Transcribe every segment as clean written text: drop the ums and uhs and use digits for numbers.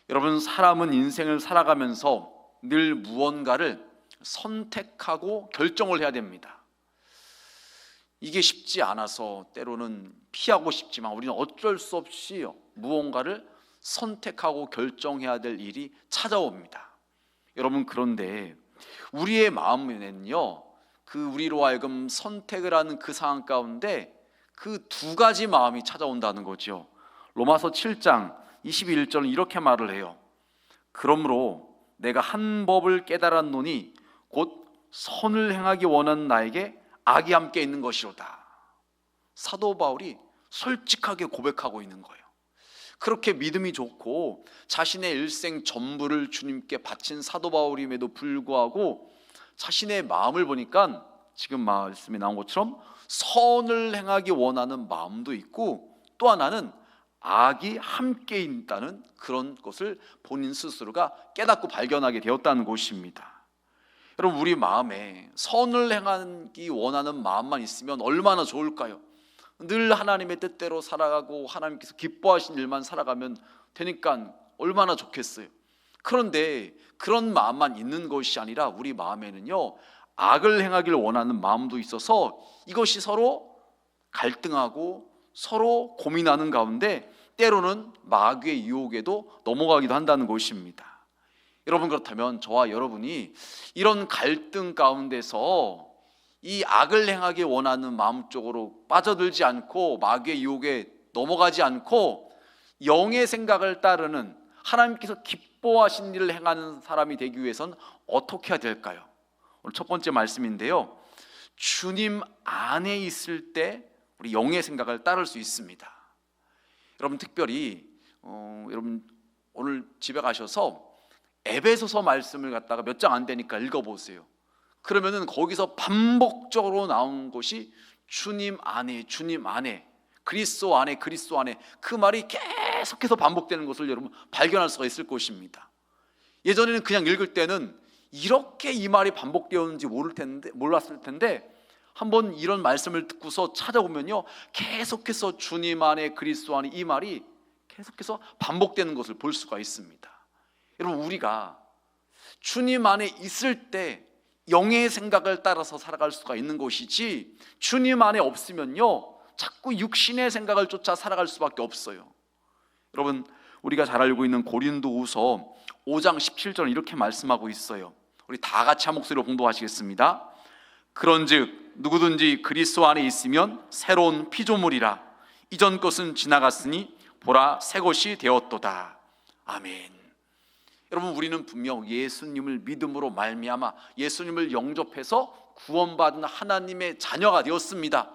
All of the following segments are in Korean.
여러분, 사람은 인생을 살아가면서 늘 무언가를 선택하고 결정을 해야 됩니다. 이게 쉽지 않아서 때로는 피하고 싶지만 우리는 어쩔 수 없이 무언가를 선택하고 결정해야 될 일이 찾아옵니다. 여러분, 그런데 우리의 마음에는요, 우리로 하여금 선택을 하는 그 상황 가운데 그 두 가지 마음이 찾아온다는 거죠. 로마서 7장 21절은 이렇게 말을 해요. 그러므로 내가 한 법을 깨달았노니 곧 선을 행하기 원하는 나에게 악이 함께 있는 것이로다. 사도 바울이 솔직하게 고백하고 있는 거예요. 그렇게 믿음이 좋고 자신의 일생 전부를 주님께 바친 사도 바울임에도 불구하고 자신의 마음을 보니까 지금 말씀에 나온 것처럼 선을 행하기 원하는 마음도 있고, 또 하나는 악이 함께 있다는 그런 것을 본인 스스로가 깨닫고 발견하게 되었다는 것입니다. 여러분, 우리 마음에 선을 행하기 원하는 마음만 있으면 얼마나 좋을까요? 늘 하나님의 뜻대로 살아가고 하나님께서 기뻐하신 일만 살아가면 되니까 얼마나 좋겠어요. 그런데 그런 마음만 있는 것이 아니라 우리 마음에는요, 악을 행하기를 원하는 마음도 있어서 이것이 서로 갈등하고 서로 고민하는 가운데 때로는 마귀의 유혹에도 넘어가기도 한다는 것입니다. 여러분, 그렇다면 저와 여러분이 이런 갈등 가운데서 이 악을 행하기 원하는 마음 쪽으로 빠져들지 않고 마귀의 유혹에 넘어가지 않고 영의 생각을 따르는 하나님께서 기뻐하신 일을 행하는 사람이 되기 위해서는 어떻게 해야 될까요? 오늘 첫 번째 말씀인데요, 주님 안에 있을 때 우리 영의 생각을 따를 수 있습니다. 여러분, 특별히 여러분 오늘 집에 가셔서 에베소서 말씀을 갖다가 몇 장 안 되니까 읽어보세요. 그러면은 거기서 반복적으로 나온 것이 주님 안에, 주님 안에, 그리스도 안에, 그리스도 안에, 그 말이 계속해서 반복되는 것을 여러분 발견할 수가 있을 것입니다. 예전에는 그냥 읽을 때는 이렇게 이 말이 반복되었는지 몰랐을 텐데 한번 이런 말씀을 듣고서 찾아보면요, 계속해서 주님 안에, 그리스도 안에, 이 말이 계속해서 반복되는 것을 볼 수가 있습니다. 여러분, 우리가 주님 안에 있을 때 영의 생각을 따라서 살아갈 수가 있는 것이지, 주님 안에 없으면요 자꾸 육신의 생각을 쫓아 살아갈 수밖에 없어요. 여러분, 우리가 잘 알고 있는 고린도후서 5장 17절 이렇게 말씀하고 있어요. 우리 다 같이 한 목소리로 봉독하시겠습니다. 그런즉 누구든지 그리스도 안에 있으면 새로운 피조물이라. 이전 것은 지나갔으니 보라 새 것이 되었도다. 아멘. 여러분, 우리는 분명 예수님을 믿음으로 말미암아 예수님을 영접해서 구원받은 하나님의 자녀가 되었습니다.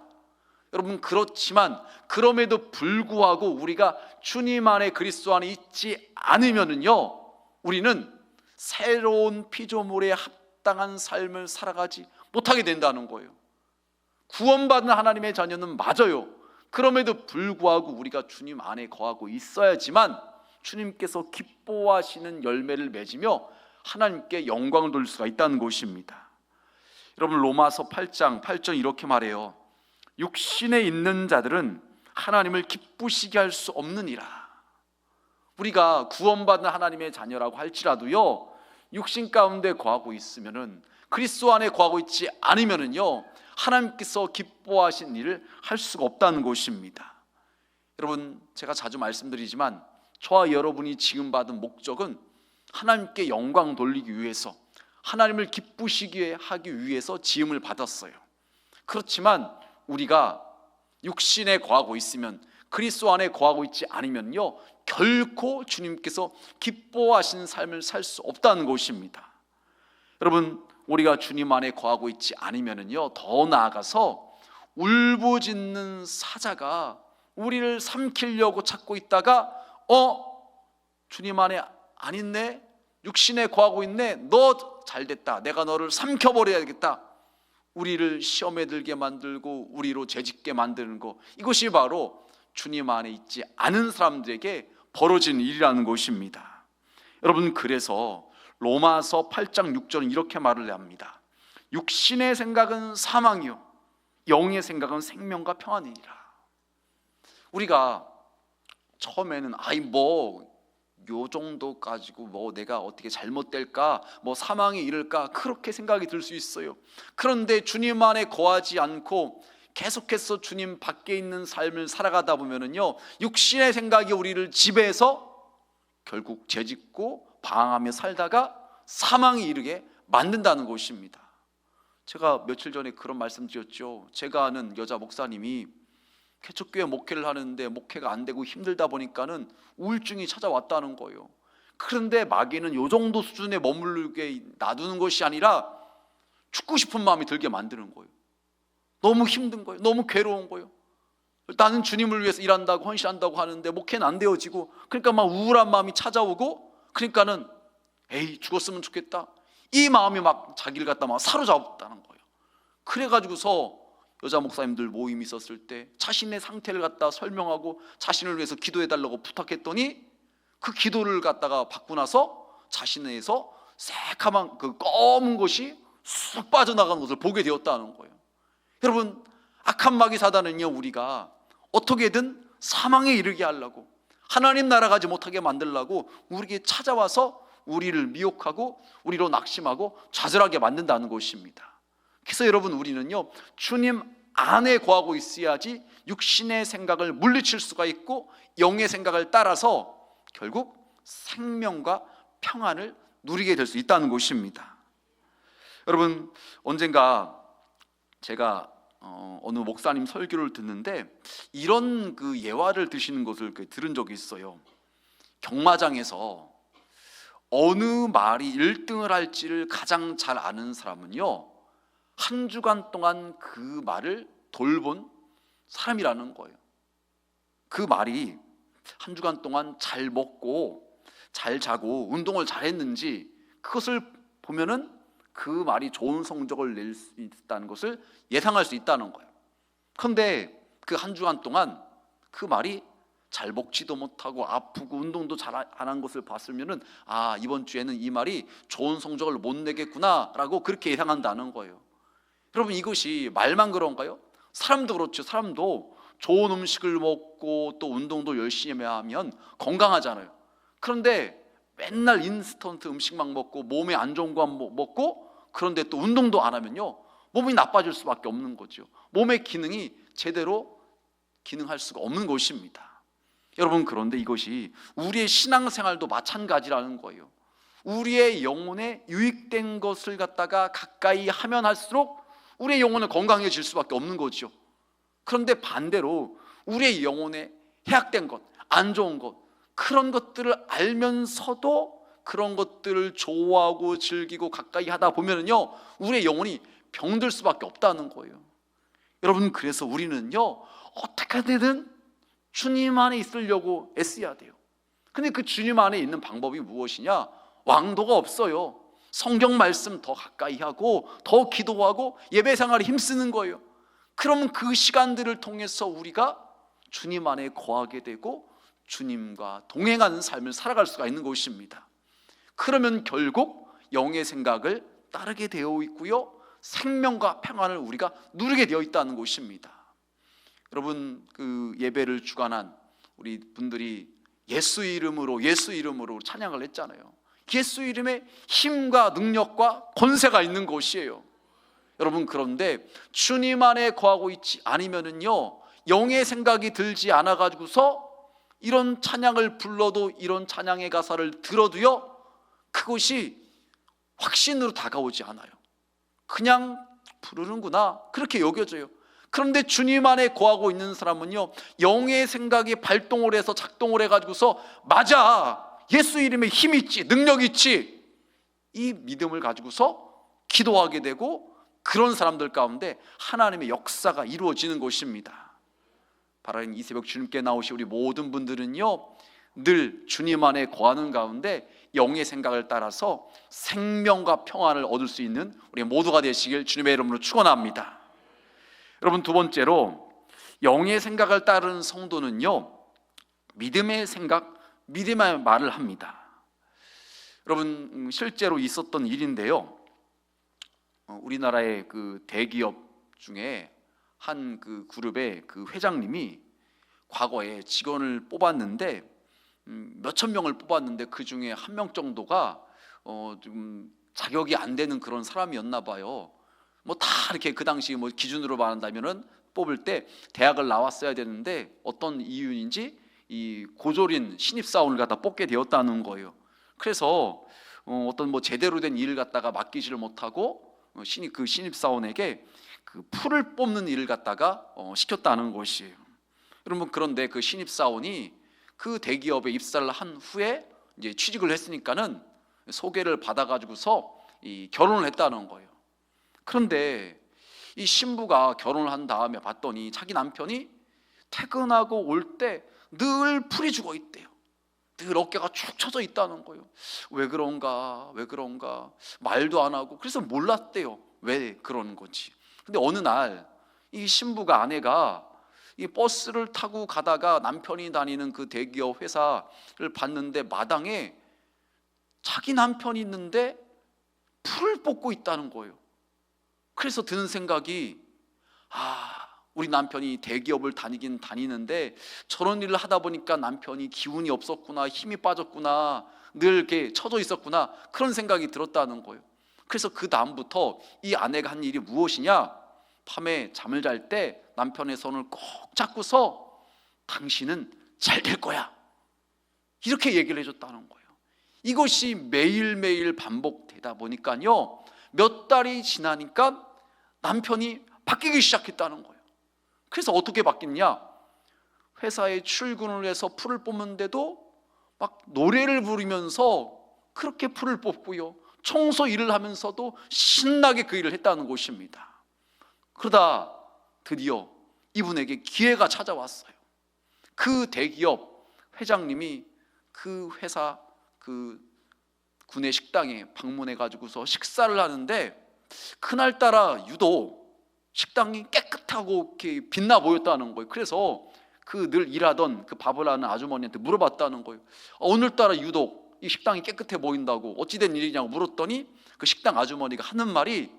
여러분, 그렇지만 그럼에도 불구하고 우리가 주님 안에, 그리스도 안에 있지 않으면은요, 우리는 새로운 피조물에 합당한 삶을 살아가지 못하게 된다는 거예요. 구원받은 하나님의 자녀는 맞아요. 그럼에도 불구하고 우리가 주님 안에 거하고 있어야지만 주님께서 기뻐하시는 열매를 맺으며 하나님께 영광을 돌릴 수가 있다는 것입니다. 여러분, 로마서 8장 8절 이렇게 말해요. 육신에 있는 자들은 하나님을 기쁘시게 할 수 없느니라. 우리가 구원받은 하나님의 자녀라고 할지라도요, 육신 가운데 거하고 있으면은, 그리스도 안에 거하고 있지 않으면은요, 하나님께서 기뻐하신 일을 할 수가 없다는 것입니다. 여러분, 제가 자주 말씀드리지만 저와 여러분이 지금 받은 목적은 하나님께 영광 돌리기 위해서, 하나님을 기쁘시게 하기 위해서 지음을 받았어요. 그렇지만 우리가 육신에 거하고 있으면, 그리스도 안에 거하고 있지 않으면요, 결코 주님께서 기뻐하시는 삶을 살 수 없다는 것입니다. 여러분, 우리가 주님 안에 거하고 있지 않으면요, 더 나아가서 울부짖는 사자가 우리를 삼키려고 찾고 있다가 주님 안에 안 있네, 육신에 거하고 있네, 너 잘됐다, 내가 너를 삼켜버려야겠다, 우리를 시험에 들게 만들고 우리로 죄짓게 만드는 것, 이것이 바로 주님 안에 있지 않은 사람들에게 벌어진 일이라는 것입니다. 여러분, 그래서 로마서 8장 6절은 이렇게 말을 합니다. 육신의 생각은 사망이요 영의 생각은 생명과 평안이니라. 우리가 처음에는 요 정도 가지고 뭐 내가 어떻게 잘못될까, 뭐 사망에 이를까, 그렇게 생각이 들 수 있어요. 그런데 주님 안에 거하지 않고 계속해서 주님 밖에 있는 삶을 살아가다 보면은요, 육신의 생각이 우리를 지배해서 결국 죄짓고 방황하며 살다가 사망에 이르게 만든다는 것입니다. 제가 며칠 전에 그런 말씀 드렸죠. 제가 아는 여자 목사님이 개척교회 목회를 하는데 목회가 안 되고 힘들다 보니까는 우울증이 찾아왔다는 거예요. 그런데 마귀는 요 정도 수준에 머물게 놔두는 것이 아니라 죽고 싶은 마음이 들게 만드는 거예요. 너무 힘든 거예요. 너무 괴로운 거예요. 나는 주님을 위해서 일한다고 헌신한다고 하는데 목회는 안 되어지고, 그러니까 막 우울한 마음이 찾아오고, 그러니까는 에이 죽었으면 좋겠다, 이 마음이 막 자기를 갖다 막 사로잡았다는 거예요. 그래가지고서 여자 목사님들 모임이 있었을 때 자신의 상태를 갖다 설명하고 자신을 위해서 기도해달라고 부탁했더니 그 기도를 갖다가 받고 나서 자신에서 새카만 그 검은 것이 쑥 빠져나가는 것을 보게 되었다는 거예요. 여러분, 악한 마귀 사단은요, 우리가 어떻게든 사망에 이르게 하려고, 하나님 나라 가지 못하게 만들려고 우리에게 찾아와서 우리를 미혹하고 우리로 낙심하고 좌절하게 만든다는 것입니다. 그래서 여러분, 우리는요, 주님 안에 거하고 있어야지 육신의 생각을 물리칠 수가 있고 영의 생각을 따라서 결국 생명과 평안을 누리게 될 수 있다는 것입니다. 여러분, 언젠가 제가 어느 목사님 설교를 듣는데 이런 그 예화를 드시는 것을 들은 적이 있어요. 경마장에서 어느 말이 1등을 할지를 가장 잘 아는 사람은요, 한 주간 동안 그 말을 돌본 사람이라는 거예요. 그 말이 한 주간 동안 잘 먹고 잘 자고 운동을 잘 했는지 그것을 보면은 그 말이 좋은 성적을 낼 수 있다는 것을 예상할 수 있다는 거예요. 그런데 그 한 주간 동안 그 말이 잘 먹지도 못하고 아프고 운동도 잘 안 한 것을 봤으면은 아, 이번 주에는 이 말이 좋은 성적을 못 내겠구나 라고 그렇게 예상한다는 거예요. 여러분, 이것이 말만 그런가요? 사람도 그렇죠. 사람도 좋은 음식을 먹고 또 운동도 열심히 하면 건강하잖아요. 그런데 맨날 인스턴트 음식만 먹고 몸에 안 좋은 거 먹고, 그런데 또 운동도 안 하면요, 몸이 나빠질 수밖에 없는 거죠. 몸의 기능이 제대로 기능할 수가 없는 것입니다. 여러분, 그런데 이것이 우리의 신앙생활도 마찬가지라는 거예요. 우리의 영혼에 유익된 것을 갖다가 가까이 하면 할수록 우리의 영혼은 건강해질 수밖에 없는 거죠. 그런데 반대로 우리의 영혼에 해악된 것, 안 좋은 것, 그런 것들을 알면서도 그런 것들을 좋아하고 즐기고 가까이 하다 보면은요, 우리의 영혼이 병들 수밖에 없다는 거예요. 여러분, 그래서 우리는요, 어떻게든 주님 안에 있으려고 애써야 돼요. 근데 그 주님 안에 있는 방법이 무엇이냐? 왕도가 없어요. 성경 말씀 더 가까이 하고 더 기도하고 예배 생활에 힘쓰는 거예요. 그러면 그 시간들을 통해서 우리가 주님 안에 거하게 되고 주님과 동행하는 삶을 살아갈 수가 있는 것입니다. 그러면 결국 영의 생각을 따르게 되어 있고요, 생명과 평안을 우리가 누리게 되어 있다는 것입니다. 여러분, 그 예배를 주관한 우리 분들이 예수 이름으로 찬양을 했잖아요. 예수 이름에 힘과 능력과 권세가 있는 것이에요. 여러분, 그런데 주님 안에 거하고 있지 않으면은요, 영의 생각이 들지 않아 가지고서 이런 찬양을 불러도, 이런 찬양의 가사를 들어도요, 그것이 확신으로 다가오지 않아요. 그냥 부르는구나, 그렇게 여겨져요. 그런데 주님 안에 거하고 있는 사람은요, 영의 생각이 발동을 해서 작동을 해가지고서 맞아, 예수 이름에 힘 있지, 능력 있지, 이 믿음을 가지고서 기도하게 되고, 그런 사람들 가운데 하나님의 역사가 이루어지는 것입니다. 바라는 이 새벽 주님께 나오신 우리 모든 분들은요, 늘 주님 안에 거하는 가운데 영의 생각을 따라서 생명과 평안을 얻을 수 있는 우리 모두가 되시길 주님의 이름으로 축원합니다. 여러분, 두 번째로 영의 생각을 따르는 성도는요, 믿음의 생각, 믿음의 말을 합니다. 여러분, 실제로 있었던 일인데요, 우리나라의 그 대기업 중에 한 그 그룹의 그 회장님이 과거에 직원을 뽑았는데 몇천 명을 뽑았는데 그 중에 한 명 정도가 좀 자격이 안 되는 그런 사람이었나 봐요. 뭐 다 이렇게 그 당시 뭐 기준으로 말한다면은 뽑을 때 대학을 나왔어야 되는데 어떤 이유인지 이 고졸인 신입사원을 갖다 뽑게 되었다는 거예요. 그래서 어떤 뭐 제대로 된 일을 갖다가 맡기지를 못하고 그 신입사원에게 그 풀을 뽑는 일을 갖다가 시켰다는 것이에요. 여러분, 그런데 그 신입사원이 그 대기업에 입사를 한 후에 이제 취직을 했으니까는 소개를 받아가지고서 결혼을 했다는 거예요. 그런데 이 신부가 결혼을 한 다음에 봤더니 자기 남편이 퇴근하고 올 때 늘 풀이 죽어 있대요. 늘 어깨가 축 처져 있다는 거예요. 왜 그런가 말도 안 하고, 그래서 몰랐대요, 왜 그러는 건지. 근데 어느 날 이 신부가, 아내가 이 버스를 타고 가다가 남편이 다니는 그 대기업 회사를 봤는데 마당에 자기 남편이 있는데 풀을 뽑고 있다는 거예요. 그래서 드는 생각이, 우리 남편이 대기업을 다니긴 다니는데 저런 일을 하다 보니까 남편이 기운이 없었구나, 힘이 빠졌구나, 늘 이렇게 처져 있었구나, 그런 생각이 들었다는 거예요. 그래서 그 다음부터 이 아내가 한 일이 무엇이냐, 밤에 잠을 잘 때 남편의 손을 꼭 잡고서 당신은 잘 될 거야, 이렇게 얘기를 해줬다는 거예요. 이것이 매일매일 반복되다 보니까요, 몇 달이 지나니까 남편이 바뀌기 시작했다는 거예요. 그래서 어떻게 바뀌냐, 회사에 출근을 해서 풀을 뽑는데도 막 노래를 부르면서 그렇게 풀을 뽑고요, 청소 일을 하면서도 신나게 그 일을 했다는 것입니다. 그러다 드디어 이분에게 기회가 찾아왔어요. 그 대기업 회장님이 그 회사 그 구내 식당에 방문해 가지고서 식사를 하는데, 그날따라 유독 식당이 깨끗하고 이렇게 빛나 보였다는 거예요. 그래서 그 늘 일하던 그 밥을 하는 아주머니한테 물어봤다는 거예요. 오늘따라 유독 이 식당이 깨끗해 보인다고, 어찌된 일이냐고 물었더니 그 식당 아주머니가 하는 말이,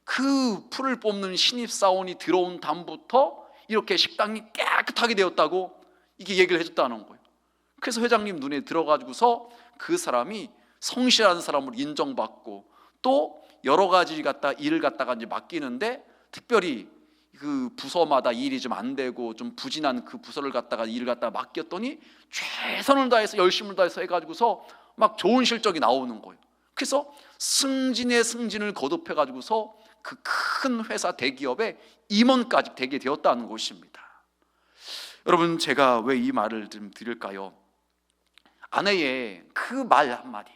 그 풀을 뽑는 신입사원이 들어온 다음부터 이렇게 식당이 깨끗하게 되었다고, 이게 얘기를 해줬다는 거예요. 그래서 회장님 눈에 들어가지고서 그 사람이 성실한 사람으로 인정받고, 또 여러 가지 일을 갖다가 이제 맡기는데, 특별히 그 부서마다 일이 좀 안 되고 좀 부진한 그 부서를 갖다가 일을 갖다가 맡겼더니 최선을 다해서 열심을 다해서 해가지고서 막 좋은 실적이 나오는 거예요. 그래서 승진의 승진을 거듭해 가지고서 그 큰 회사 대기업의 임원까지 되게 되었다는 것입니다. 여러분, 제가 왜 이 말을 좀 드릴까요? 아내의 그 말 한마디,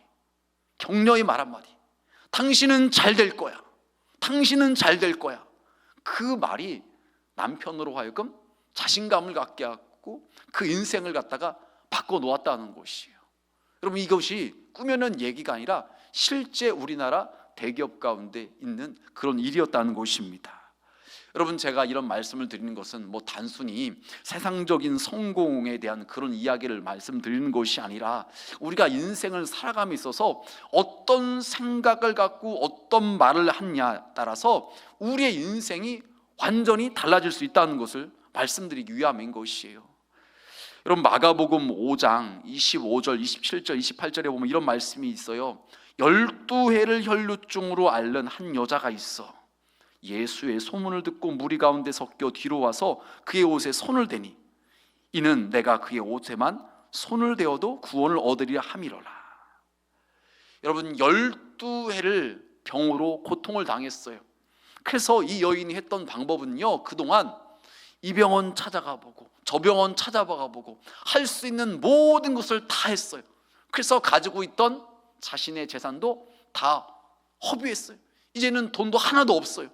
격려의 말 한마디, 당신은 잘 될 거야, 당신은 잘 될 거야, 그 말이 남편으로 하여금 자신감을 갖게 하고 그 인생을 갖다가 바꿔놓았다는 것이에요. 여러분, 이것이 꾸며낸 얘기가 아니라 실제 우리나라 대기업 가운데 있는 그런 일이었다는 것입니다. 여러분, 제가 이런 말씀을 드리는 것은 뭐 단순히 세상적인 성공에 대한 그런 이야기를 말씀드리는 것이 아니라, 우리가 인생을 살아감에 있어서 어떤 생각을 갖고 어떤 말을 하느냐에 따라서 우리의 인생이 완전히 달라질 수 있다는 것을 말씀드리기 위함인 것이에요. 여러분, 마가복음 5장 25절, 27절, 28절에 보면 이런 말씀이 있어요. 12해를 혈루증으로 앓는 한 여자가 있어. 예수의 소문을 듣고 무리 가운데 섞여 뒤로 와서 그의 옷에 손을 대니, 이는 내가 그의 옷에만 손을 대어도 구원을 얻으리라 함이로라. 여러분, 12해를 병으로 고통을 당했어요. 그래서 이 여인이 했던 방법은요, 그동안 이 병원 찾아가 보고 저 병원 찾아가 보고 할 수 있는 모든 것을 다 했어요. 그래서 가지고 있던 자신의 재산도 다 허비했어요. 이제는 돈도 하나도 없어요.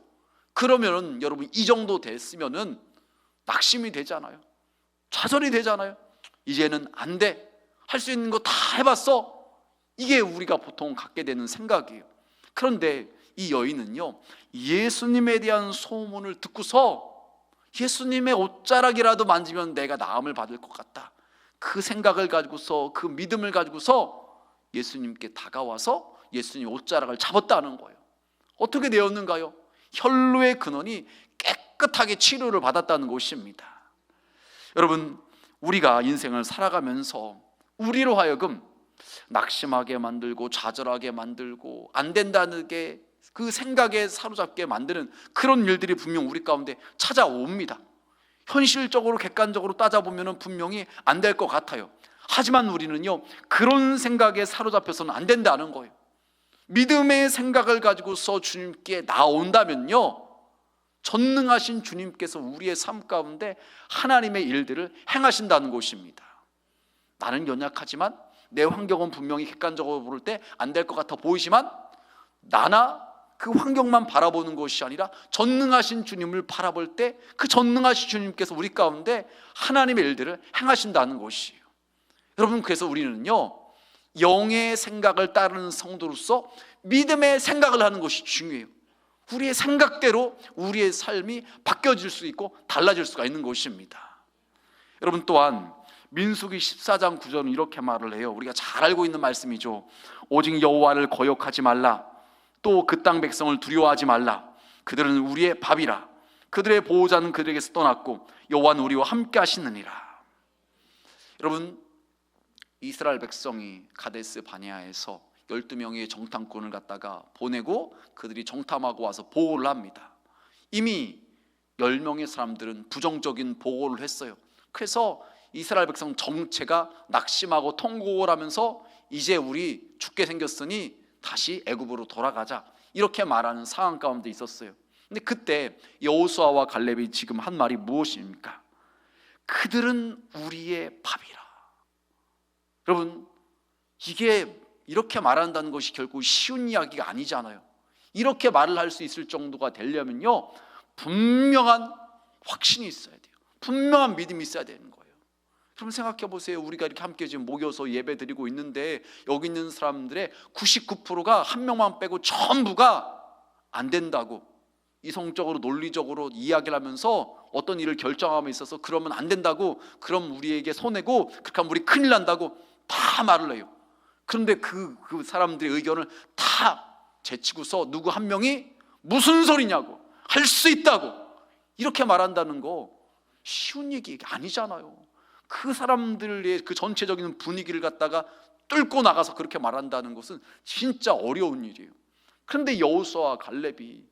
그러면은 여러분, 이 정도 됐으면은 낙심이 되잖아요. 좌절이 되잖아요. 이제는 안 돼, 할 수 있는 거 다 해봤어, 이게 우리가 보통 갖게 되는 생각이에요. 그런데 이 여인은요, 예수님에 대한 소문을 듣고서 예수님의 옷자락이라도 만지면 내가 나음을 받을 것 같다, 그 생각을 가지고서, 그 믿음을 가지고서 예수님께 다가와서 예수님 옷자락을 잡았다는 거예요. 어떻게 되었는가요? 혈루의 근원이 깨끗하게 치료를 받았다는 것입니다. 여러분, 우리가 인생을 살아가면서 우리로 하여금 낙심하게 만들고 좌절하게 만들고 안 된다는 게 그 생각에 사로잡게 만드는 그런 일들이 분명 우리 가운데 찾아옵니다. 현실적으로 객관적으로 따져보면 분명히 안 될 것 같아요. 하지만 우리는요, 그런 생각에 사로잡혀서는 안 된다는 거예요. 믿음의 생각을 가지고서 주님께 나온다면요, 전능하신 주님께서 우리의 삶 가운데 하나님의 일들을 행하신다는 것입니다. 나는 연약하지만 내 환경은 분명히 객관적으로 볼 때 안 될 것 같아 보이지만, 나나 그 환경만 바라보는 것이 아니라 전능하신 주님을 바라볼 때 그 전능하신 주님께서 우리 가운데 하나님의 일들을 행하신다는 것이에요. 여러분, 그래서 우리는요, 영의 생각을 따르는 성도로서 믿음의 생각을 하는 것이 중요해요. 우리의 생각대로 우리의 삶이 바뀌어질 수 있고 달라질 수가 있는 것입니다. 여러분, 또한 민수기 14장 9절은 이렇게 말을 해요. 우리가 잘 알고 있는 말씀이죠. 오직 여호와를 거역하지 말라. 또 그 땅 백성을 두려워하지 말라. 그들은 우리의 밥이라. 그들의 보호자는 그들에게서 떠났고 여호와는 우리와 함께 하시느니라. 여러분, 이스라엘 백성이 가데스 바네아에서 12명의 정탐꾼을 갖다가 보내고 그들이 정탐하고 와서 보호를 합니다. 이미 10명의 사람들은 부정적인 보호를 했어요. 그래서 이스라엘 백성 정체가 낙심하고 통곡을 하면서 이제 우리 죽게 생겼으니 다시 애굽으로 돌아가자, 이렇게 말하는 상황 가운데 있었어요. 근데 그때 여호수아와 갈렙이 지금 한 말이 무엇입니까? 그들은 우리의 밥이라. 여러분, 이게 이렇게 말한다는 것이 결국 쉬운 이야기가 아니잖아요. 이렇게 말을 할 수 있을 정도가 되려면요, 분명한 확신이 있어야 돼요. 분명한 믿음이 있어야 되는 거예요. 그럼 생각해 보세요. 우리가 이렇게 함께 지금 모여서 예배 드리고 있는데 여기 있는 사람들의 99%가 한 명만 빼고 전부가 안 된다고 이성적으로 논리적으로 이야기를 하면서 어떤 일을 결정함에 있어서 그러면 안 된다고, 그럼 우리에게 손해고, 그렇게 하면 우리 큰일 난다고 다 말을 해요. 그런데 그 사람들의 의견을 다 제치고서 누구 한 명이 무슨 소리냐고, 할 수 있다고 이렇게 말한다는 거 쉬운 얘기 아니잖아요. 그 사람들의 그 전체적인 분위기를 갖다가 뚫고 나가서 그렇게 말한다는 것은 진짜 어려운 일이에요. 그런데 여호수아와 갈렙이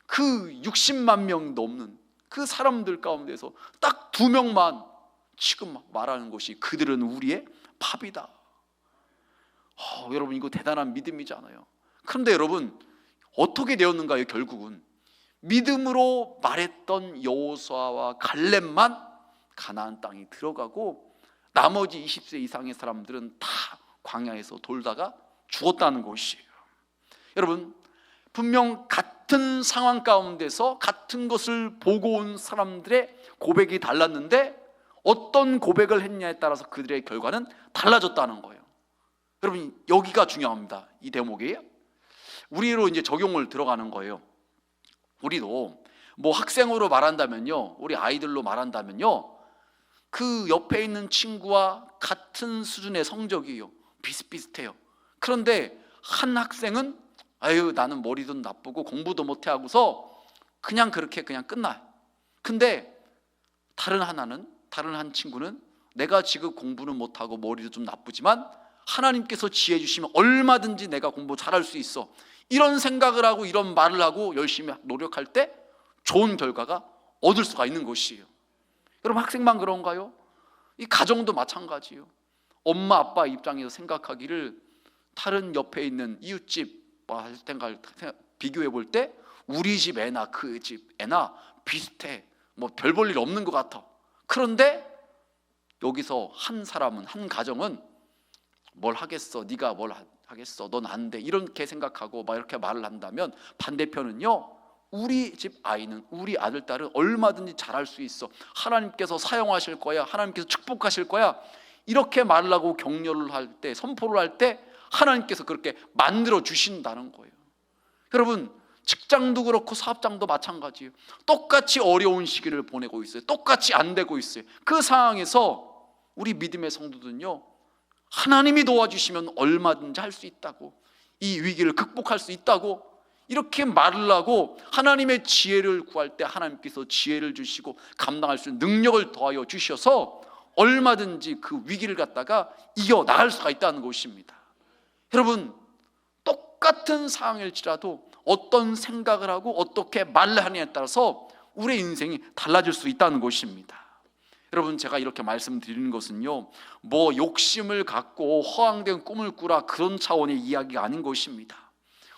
그 60만 명 넘는 그 사람들 가운데서 딱 2명만 지금 말하는 것이 그들은 우리의 밥이다. 여러분, 이거 대단한 믿음이잖아요. 그런데 여러분, 어떻게 되었는가요? 결국은 믿음으로 말했던 여호수아와 갈렙만 가나안 땅에 들어가고 나머지 20세 이상의 사람들은 다 광야에서 돌다가 죽었다는 것이에요. 여러분, 분명 같은 상황 가운데서 같은 것을 보고 온 사람들의 고백이 달랐는데 어떤 고백을 했냐에 따라서 그들의 결과는 달라졌다는 거예요. 여러분, 여기가 중요합니다. 이 대목이 우리로 이제 적용을 들어가는 거예요. 우리도 뭐 학생으로 말한다면요, 우리 아이들로 말한다면요, 그 옆에 있는 친구와 같은 수준의 성적이에요. 비슷비슷해요. 그런데 한 학생은 아유, 나는 머리도 나쁘고 공부도 못해 하고서 그냥 그렇게 그냥 끝나요. 근데 다른 한 친구는 내가 지금 공부는 못하고 머리도 좀 나쁘지만 하나님께서 지혜 주시면 얼마든지 내가 공부 잘할 수 있어, 이런 생각을 하고 이런 말을 하고 열심히 노력할 때 좋은 결과가 얻을 수가 있는 것이에요. 여러분, 학생만 그런가요? 이 가정도 마찬가지예요. 엄마 아빠 입장에서 생각하기를 다른 옆에 있는 이웃집과 비교해 볼 때 우리 집 애나 그 집 애나 비슷해, 뭐 별 볼 일 없는 것 같아. 그런데 여기서 한 사람은, 한 가정은 뭘 하겠어, 네가 뭘 하겠어, 넌 안 돼, 이렇게 생각하고 막 이렇게 말을 한다면, 반대편은요, 우리 집 아이는, 우리 아들 딸은 얼마든지 잘할 수 있어, 하나님께서 사용하실 거야, 하나님께서 축복하실 거야, 이렇게 말을 하고 격려를 할 때, 선포를 할 때 하나님께서 그렇게 만들어 주신다는 거예요. 여러분, 직장도 그렇고 사업장도 마찬가지예요. 똑같이 어려운 시기를 보내고 있어요. 똑같이 안 되고 있어요. 그 상황에서 우리 믿음의 성도들은요, 하나님이 도와주시면 얼마든지 할 수 있다고, 이 위기를 극복할 수 있다고 이렇게 말을 하고 하나님의 지혜를 구할 때 하나님께서 지혜를 주시고 감당할 수 있는 능력을 더하여 주셔서 얼마든지 그 위기를 갖다가 이겨나갈 수가 있다는 것입니다. 여러분, 똑같은 상황일지라도 어떤 생각을 하고 어떻게 말을 하느냐에 따라서 우리의 인생이 달라질 수 있다는 것입니다. 여러분, 제가 이렇게 말씀드리는 것은요, 뭐 욕심을 갖고 허황된 꿈을 꾸라 그런 차원의 이야기가 아닌 것입니다.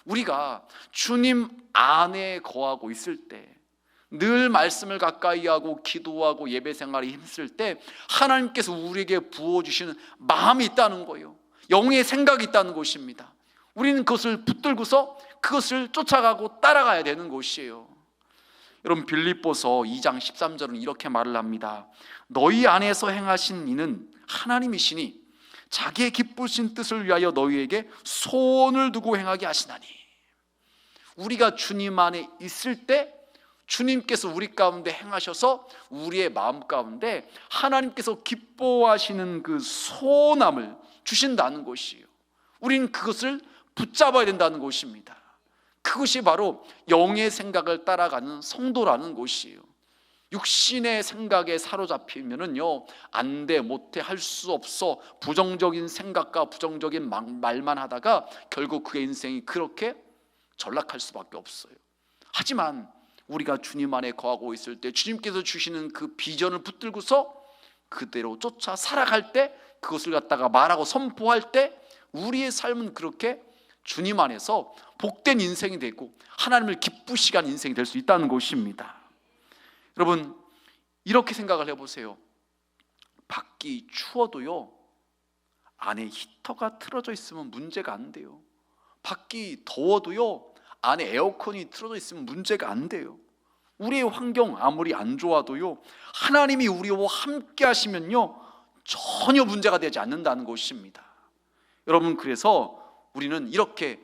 우리가 주님 안에 거하고 있을 때, 늘 말씀을 가까이 하고 기도하고 예배 생활에 힘쓸 때 하나님께서 우리에게 부어주시는 마음이 있다는 거예요. 영의 생각이 있다는 것입니다. 우리는 그것을 붙들고서 그것을 쫓아가고 따라가야 되는 것이에요. 여러분, 빌립보서 2장 13절은 이렇게 말을 합니다. 너희 안에서 행하신 이는 하나님이시니 자기의 기쁘신 뜻을 위하여 너희에게 소원을 두고 행하게 하시나니. 우리가 주님 안에 있을 때 주님께서 우리 가운데 행하셔서 우리의 마음 가운데 하나님께서 기뻐하시는 그 소원함을 주신다는 것이에요. 우리는 그것을 붙잡아야 된다는 것입니다. 그것이 바로 영의 생각을 따라가는 성도라는 것이에요. 육신의 생각에 사로잡히면은요, 안 돼, 못해, 할 수 없어, 부정적인 생각과 부정적인 말만 하다가 결국 그의 인생이 그렇게 전락할 수밖에 없어요. 하지만 우리가 주님 안에 거하고 있을 때 주님께서 주시는 그 비전을 붙들고서 그대로 쫓아 살아갈 때, 그것을 갖다가 말하고 선포할 때 우리의 삶은 그렇게 주님 안에서 복된 인생이 되고 하나님을 기쁘시게 하는 인생이 될 수 있다는 것입니다. 여러분, 이렇게 생각을 해보세요. 밖이 추워도요, 안에 히터가 틀어져 있으면 문제가 안 돼요. 밖이 더워도요, 안에 에어컨이 틀어져 있으면 문제가 안 돼요. 우리의 환경 아무리 안 좋아도요, 하나님이 우리와 함께 하시면요, 전혀 문제가 되지 않는다는 것입니다. 여러분, 그래서 우리는 이렇게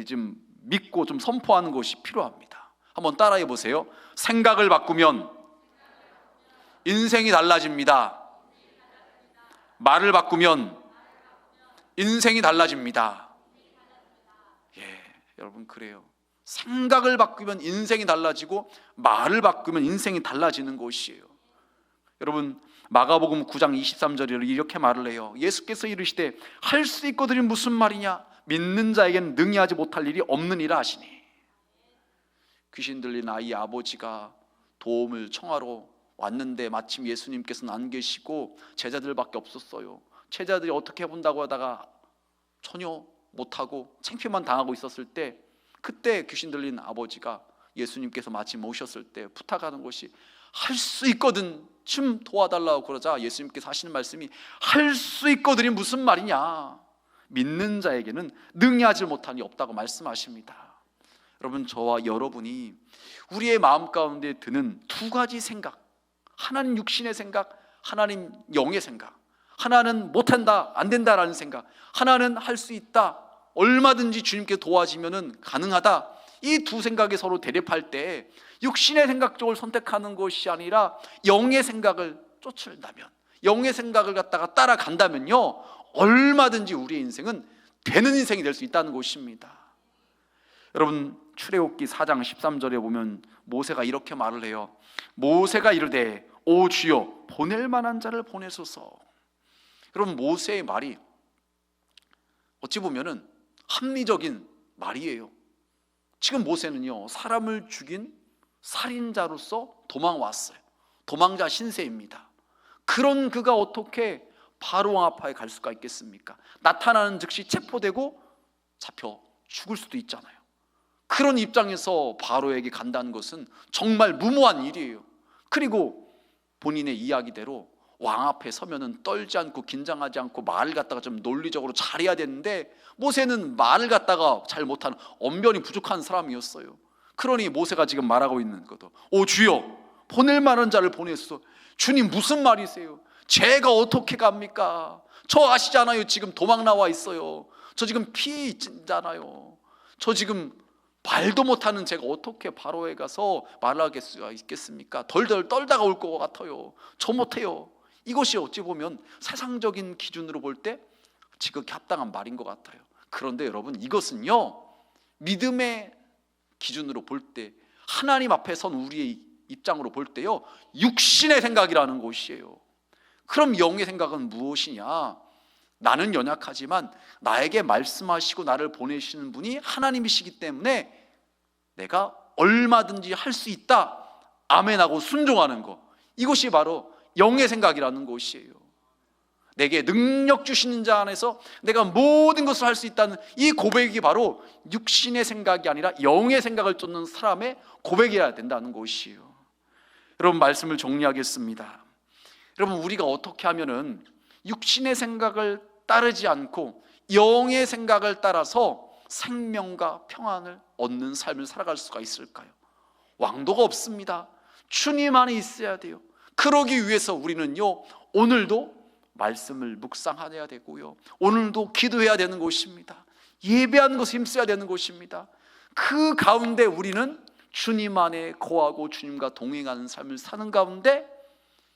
좀 믿고 좀 선포하는 것이 필요합니다. 한번 따라해 보세요. 생각을 바꾸면 인생이 달라집니다. 말을 바꾸면 인생이 달라집니다. 여러분, 그래요. 생각을 바꾸면 인생이 달라지고 말을 바꾸면 인생이 달라지는 것이에요. 여러분, 마가복음 9장 23절에 이렇게 말을 해요. 예수께서 이르시되 할 수 있거든이 무슨 말이냐? 믿는 자에게는 능히 하지 못할 일이 없느니라 하시니. 귀신 들린 아이 아버지가 도움을 청하러 왔는데 마침 예수님께서는 안 계시고 제자들밖에 없었어요. 제자들이 어떻게 해본다고 하다가 전혀 못하고 창피만 당하고 있었을 때, 그때 귀신 들린 아버지가 예수님께서 마침 오셨을 때 부탁하는 것이 할 수 있거든 좀 도와달라고 그러자 예수님께서 하시는 말씀이 할 수 있거든이 무슨 말이냐? 믿는 자에게는 능히 하지 못한 일이 없다고 말씀하십니다. 여러분, 저와 여러분이 우리의 마음 가운데 드는 두 가지 생각, 하나는 육신의 생각, 하나는 영의 생각. 하나는 못한다, 안 된다라는 생각, 하나는 할 수 있다, 얼마든지 주님께 도와지면 가능하다. 이 두 생각이 서로 대립할 때 육신의 생각 쪽을 선택하는 것이 아니라 영의 생각을 쫓는다면, 영의 생각을 갖다가 따라간다면요, 얼마든지 우리의 인생은 되는 인생이 될 수 있다는 것입니다. 여러분, 출애굽기 4장 13절에 보면 모세가 이렇게 말을 해요. 모세가 이르되 오 주여 보낼 만한 자를 보내소서. 여러분, 모세의 말이 어찌 보면은 합리적인 말이에요. 지금 모세는요, 사람을 죽인 살인자로서 도망왔어요. 도망자 신세입니다. 그런 그가 어떻게 바로 왕 앞에 갈 수가 있겠습니까? 나타나는 즉시 체포되고 잡혀 죽을 수도 있잖아요. 그런 입장에서 바로에게 간다는 것은 정말 무모한 일이에요. 그리고 본인의 이야기대로 왕 앞에 서면은 떨지 않고 긴장하지 않고 말을 갖다가 좀 논리적으로 잘해야 되는데, 모세는 말을 갖다가 잘 못하는 언변이 부족한 사람이었어요. 그러니 모세가 지금 말하고 있는 것도 오 주여 보낼 만한 자를 보내소서. 주님, 무슨 말이세요? 제가 어떻게 갑니까? 저 아시잖아요. 지금 도망 나와 있어요. 저 지금 피해 있잖아요. 저 지금 말도 못하는 제가 어떻게 바로에 가서 말할 수가 있겠습니까? 덜덜 떨다가 올 것 같아요. 저 못해요. 이것이 어찌 보면 세상적인 기준으로 볼 때 지극히 합당한 말인 것 같아요. 그런데 여러분, 이것은요, 믿음의 기준으로 볼 때, 하나님 앞에 선 우리의 입장으로 볼 때요, 육신의 생각이라는 것이에요. 그럼 영의 생각은 무엇이냐? 나는 연약하지만 나에게 말씀하시고 나를 보내시는 분이 하나님이시기 때문에 내가 얼마든지 할 수 있다, 아멘하고 순종하는 것, 이것이 바로 영의 생각이라는 것이에요. 내게 능력 주시는 자 안에서 내가 모든 것을 할 수 있다는 이 고백이 바로 육신의 생각이 아니라 영의 생각을 쫓는 사람의 고백이어야 된다는 것이에요. 여러분, 말씀을 정리하겠습니다. 여러분, 우리가 어떻게 하면은 육신의 생각을 따르지 않고 영의 생각을 따라서 생명과 평안을 얻는 삶을 살아갈 수가 있을까요? 왕도가 없습니다. 주님 안에 있어야 돼요. 그러기 위해서 우리는요, 오늘도 말씀을 묵상해야 되고요, 오늘도 기도해야 되는 것입니다. 예배하는 것에 힘써야 되는 것입니다. 그 가운데 우리는 주님 안에 거하고 주님과 동행하는 삶을 사는 가운데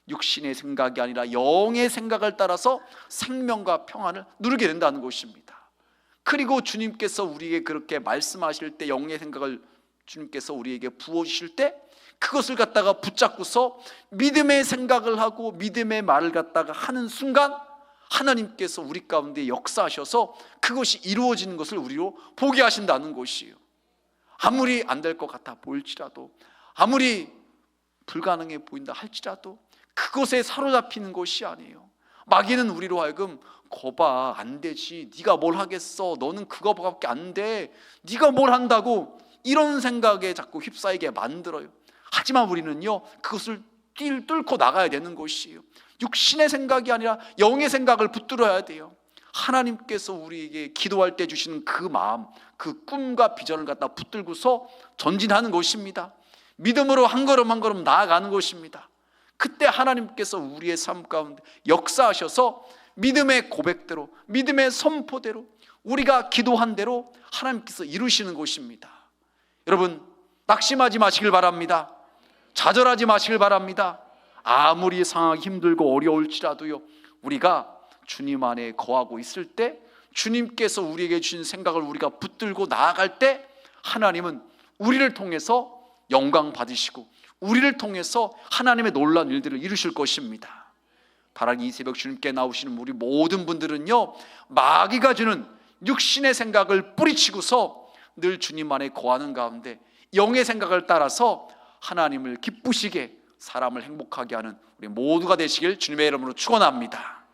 육신의 생각이 아니라 영의 생각을 따라서 생명과 평안을 누리게 된다는 것입니다. 그리고 주님께서 우리에게 그렇게 말씀하실 때, 영의 생각을 주님께서 우리에게 부어주실 때 그것을 갖다가 붙잡고서 믿음의 생각을 하고 믿음의 말을 갖다가 하는 순간 하나님께서 우리 가운데 역사하셔서 그것이 이루어지는 것을 우리로 보게 하신다는 것이에요. 아무리 안 될 것 같아 보일지라도, 아무리 불가능해 보인다 할지라도 그것에 사로잡히는 것이 아니에요. 마귀는 우리로 하여금 거봐, 안 되지, 네가 뭘 하겠어, 너는 그거밖에 안 돼, 네가 뭘 한다고, 이런 생각에 자꾸 휩싸이게 만들어요. 하지만 우리는요, 그것을 뚫고 나가야 되는 것이에요. 육신의 생각이 아니라 영의 생각을 붙들어야 돼요. 하나님께서 우리에게 기도할 때 주시는 그 마음, 그 꿈과 비전을 갖다 붙들고서 전진하는 것입니다. 믿음으로 한 걸음 한 걸음 나아가는 것입니다. 그때 하나님께서 우리의 삶 가운데 역사하셔서 믿음의 고백대로, 믿음의 선포대로, 우리가 기도한 대로 하나님께서 이루시는 것입니다. 여러분, 낙심하지 마시길 바랍니다. 좌절하지 마시길 바랍니다. 아무리 상황이 힘들고 어려울지라도요, 우리가 주님 안에 거하고 있을 때, 주님께서 우리에게 주신 생각을 우리가 붙들고 나아갈 때 하나님은 우리를 통해서 영광 받으시고 우리를 통해서 하나님의 놀라운 일들을 이루실 것입니다. 바라는 이 새벽 주님께 나오시는 우리 모든 분들은요, 마귀가 주는 육신의 생각을 뿌리치고서 늘 주님 안에 거하는 가운데 영의 생각을 따라서 하나님을 기쁘시게, 사람을 행복하게 하는 우리 모두가 되시길 주님의 이름으로 축원합니다.